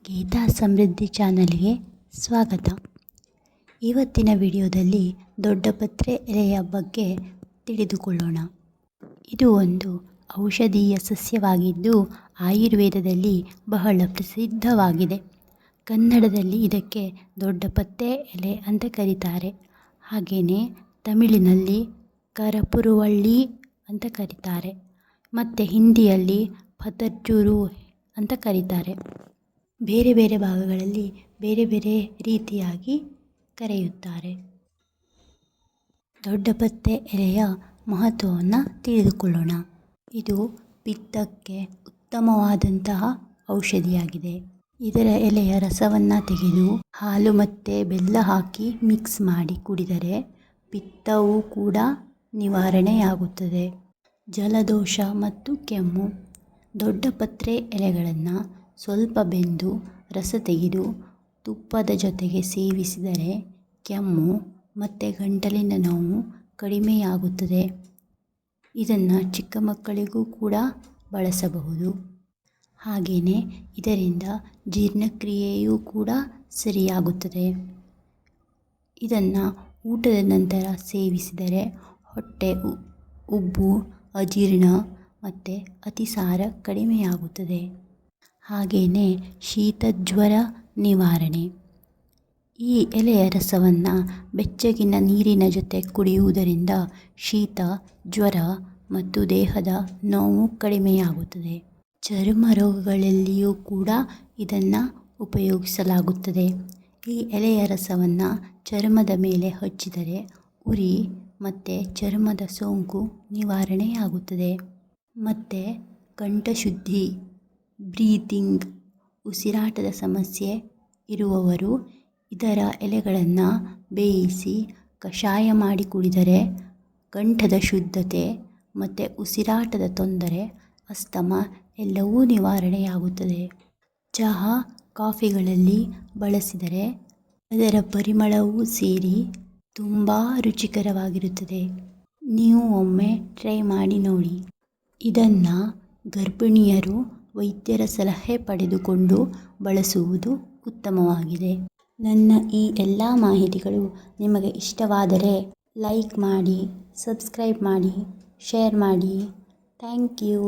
ಗೀತಾ ಸಮೃದ್ಧಿ ಚಾನಲ್ಗೆ ಸ್ವಾಗತ. ಇವತ್ತಿನ ವಿಡಿಯೋದಲ್ಲಿ ದೊಡ್ಡಪತ್ರೆ ಎಲೆಯ ಬಗ್ಗೆ ತಿಳಿದುಕೊಳ್ಳೋಣ. ಇದು ಒಂದು ಔಷಧೀಯ ಸಸ್ಯವಾಗಿದ್ದು ಆಯುರ್ವೇದದಲ್ಲಿ ಬಹಳ ಪ್ರಸಿದ್ಧವಾಗಿದೆ. ಕನ್ನಡದಲ್ಲಿ ಇದಕ್ಕೆ ದೊಡ್ಡಪತ್ರೆ ಎಲೆ ಅಂತ ಕರೀತಾರೆ. ಹಾಗೆಯೇ ತಮಿಳಿನಲ್ಲಿ ಕರಪುರುವಳ್ಳಿ ಅಂತ ಕರೀತಾರೆ. ಮತ್ತು ಹಿಂದಿಯಲ್ಲಿ ಪತಂಜರು ಅಂತ ಕರೀತಾರೆ. ಬೇರೆ ಬೇರೆ ಭಾಗಗಳಲ್ಲಿ ಬೇರೆ ಬೇರೆ ರೀತಿಯಾಗಿ ಕರೆಯುತ್ತಾರೆ. ದೊಡ್ಡಪತ್ರೆ ಎಲೆಯ ಮಹತ್ವವನ್ನು ತಿಳಿದುಕೊಳ್ಳೋಣ. ಇದು ಪಿತ್ತಕ್ಕೆ ಉತ್ತಮವಾದಂತಹ ಔಷಧಿಯಾಗಿದೆ. ಇದರ ಎಲೆಯ ರಸವನ್ನು ತೆಗೆದು ಹಾಲು ಮತ್ತು ಬೆಲ್ಲ ಹಾಕಿ ಮಿಕ್ಸ್ ಮಾಡಿ ಕುಡಿದರೆ ಪಿತ್ತವೂ ಕೂಡ ನಿವಾರಣೆಯಾಗುತ್ತದೆ. ಜಲದೋಷ ಮತ್ತು ಕೆಮ್ಮು. ದೊಡ್ಡಪತ್ರೆ ಎಲೆಗಳನ್ನು ಸ್ವಲ್ಪ ಬೆಂದು ರಸ ತೆಗೆದು ತುಪ್ಪದ ಜೊತೆಗೆ ಸೇವಿಸಿದರೆ ಕೆಮ್ಮು ಮತ್ತು ಗಂಟಲಿನ ನೋವು ಕಡಿಮೆಯಾಗುತ್ತದೆ. ಇದನ್ನು ಚಿಕ್ಕ ಮಕ್ಕಳಿಗೂ ಕೂಡ ಬಳಸಬಹುದು. ಹಾಗೆಯೇ ಇದರಿಂದ ಜೀರ್ಣಕ್ರಿಯೆಯೂ ಕೂಡ ಸರಿಯಾಗುತ್ತದೆ. ಇದನ್ನು ಊಟದ ನಂತರ ಸೇವಿಸಿದರೆ ಹೊಟ್ಟೆ ಉಬ್ಬು, ಅಜೀರ್ಣ ಮತ್ತು ಅತಿಸಾರ ಕಡಿಮೆಯಾಗುತ್ತದೆ. ಹಾಗೆಯೇ ಶೀತಜ್ವರ ನಿವಾರಣೆ. ಈ ಎಲೆಯ ರಸವನ್ನು ಬೆಚ್ಚಗಿನ ನೀರಿನ ಜೊತೆ ಕುಡಿಯುವುದರಿಂದ ಶೀತ, ಜ್ವರ ಮತ್ತು ದೇಹದ ನೋವು ಕಡಿಮೆಯಾಗುತ್ತದೆ. ಚರ್ಮ ರೋಗಗಳಲ್ಲಿಯೂ ಕೂಡ ಇದನ್ನು ಉಪಯೋಗಿಸಲಾಗುತ್ತದೆ. ಈ ಎಲೆಯ ರಸವನ್ನು ಚರ್ಮದ ಮೇಲೆ ಹಚ್ಚಿದರೆ ಉರಿ ಮತ್ತು ಚರ್ಮದ ಸೋಂಕು ನಿವಾರಣೆಯಾಗುತ್ತದೆ. ಮತ್ತು ಕಂಠಶುದ್ಧಿ, ಬ್ರೀತಿಂಗ್, ಉಸಿರಾಟದ ಸಮಸ್ಯೆ ಇರುವವರು ಇದರ ಎಲೆಗಳನ್ನು ಬೇಯಿಸಿ ಕಷಾಯ ಮಾಡಿ ಕುಡಿದರೆ ಕಂಠದ ಶುದ್ಧತೆ ಮತ್ತು ಉಸಿರಾಟದ ತೊಂದರೆ, ಅಸ್ತಮಾ ಎಲ್ಲವೂ ನಿವಾರಣೆಯಾಗುತ್ತದೆ. ಚಹಾ, ಕಾಫಿಗಳಲ್ಲಿ ಬಳಸಿದರೆ ಅದರ ಪರಿಮಳವೂ ಸೇರಿ ತುಂಬ ರುಚಿಕರವಾಗಿರುತ್ತದೆ. ನೀವು ಒಮ್ಮೆ ಟ್ರೈ ಮಾಡಿ ನೋಡಿ. ಇದನ್ನು ಗರ್ಭಿಣಿಯರು ವೈದ್ಯರ ಸಲಹೆ ಪಡೆದುಕೊಂಡು ಬಳಸುವುದು ಉತ್ತಮವಾಗಿದೆ. ನನ್ನ ಈ ಎಲ್ಲ ಮಾಹಿತಿಗಳು ನಿಮಗೆ ಇಷ್ಟವಾದರೆ ಲೈಕ್ ಮಾಡಿ, ಸಬ್ಸ್ಕ್ರೈಬ್ ಮಾಡಿ, ಶೇರ್ ಮಾಡಿ. Thank you.